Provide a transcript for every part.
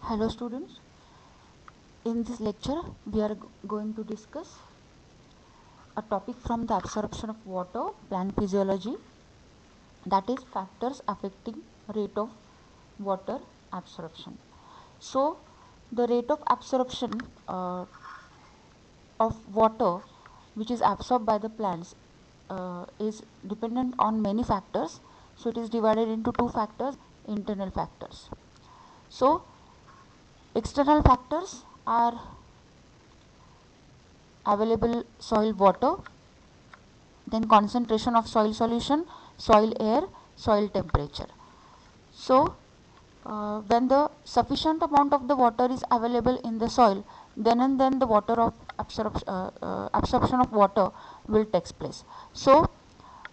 Hello students, in this lecture we are going to discuss a topic from the absorption of water, plant physiology, that is factors affecting rate of water absorption. So the rate of absorption of water which is absorbed by the plants is dependent on many factors. So it is divided into two factors, internal factors. So external factors are available soil water, then concentration of soil solution, soil air, soil temperature. So when the sufficient amount of the water is available in the soil, then and then the water of absorption of water will take place. So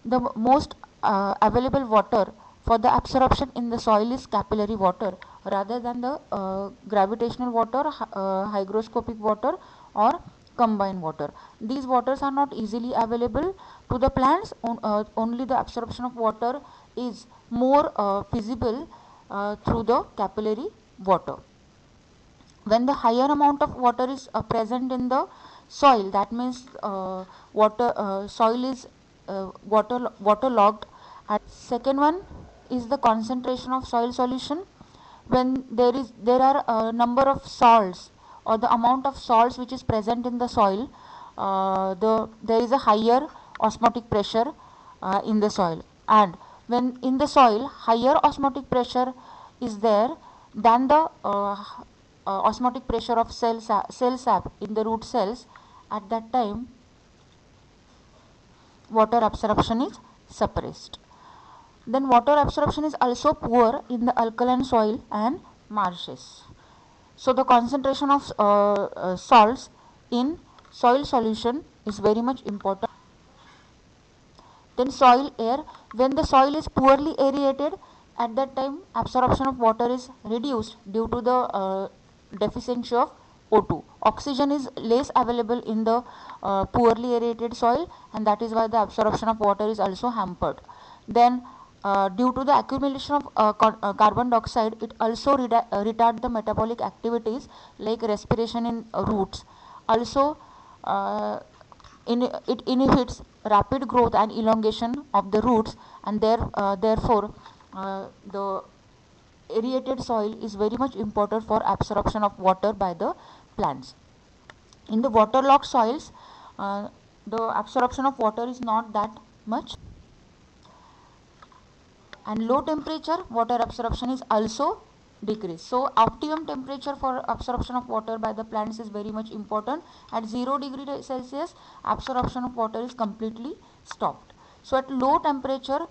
the most available water for the absorption in the soil is capillary water rather than the gravitational water, hygroscopic water or combined water. These waters are not easily available to the plants. Only the absorption of water is more feasible through the capillary water. When the higher amount of water is present in the soil, that means soil is waterlogged. And second one is the concentration of soil solution. When there are a number of salts, or the amount of salts which is present in the soil, there is a higher osmotic pressure in the soil. And when in the soil higher osmotic pressure is there than the osmotic pressure of cell sap in the root cells, at that time water absorption is suppressed. Then water absorption is also poor in the alkaline soil and marshes. So the concentration of salts in soil solution is very much important. Then soil air, when the soil is poorly aerated, at that time absorption of water is reduced due to the deficiency of O2. Oxygen is less available in the poorly aerated soil, and that is why the absorption of water is also hampered. Then due to the accumulation of carbon dioxide, it also retards the metabolic activities like respiration in roots. Also it inhibits rapid growth and elongation of the roots, and therefore the aerated soil is very much important for absorption of water by the plants. In the waterlogged soils, the absorption of water is not that much, and low temperature water absorption is also decreased. So optimum temperature for absorption of water by the plants is very much important. At 0 degree Celsius, absorption of water is completely stopped. So at low temperature,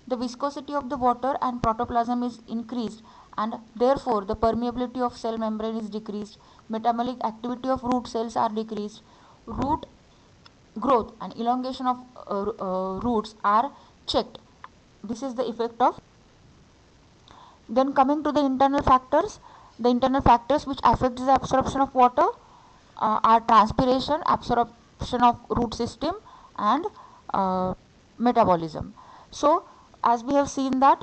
the viscosity of the water and protoplasm is increased, and therefore the permeability of cell membrane is decreased, metabolic activity of root cells are decreased, root growth and elongation of roots are checked. This is the effect of. Then coming to the internal factors which affect the absorption of water are transpiration, absorption of root system, and metabolism. So as we have seen that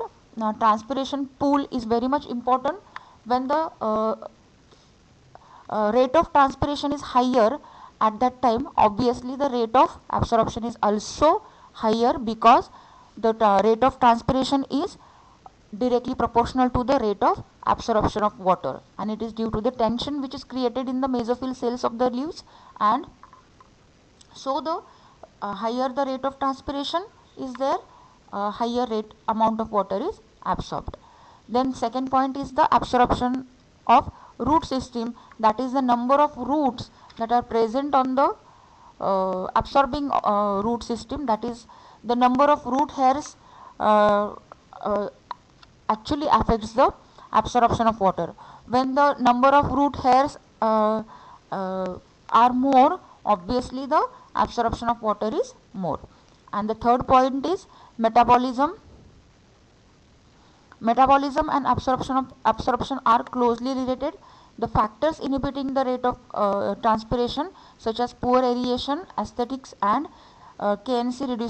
transpiration pool is very much important. When the rate of transpiration is higher, at that time obviously the rate of absorption is also higher, because the rate of transpiration is directly proportional to the rate of absorption of water, and it is due to the tension which is created in the mesophyll cells of the leaves. And so the higher the rate of transpiration is there, higher rate amount of water is absorbed. Then second point is the absorption of root system, that is the number of roots that are present on the absorbing root system, that is the number of root hairs actually affects the absorption of water. When the number of root hairs are more, obviously the absorption of water is more. And the third point is metabolism. Metabolism and absorption are closely related. The factors inhibiting the rate of transpiration, such as poor aeration, aesthetics, and KNC reducing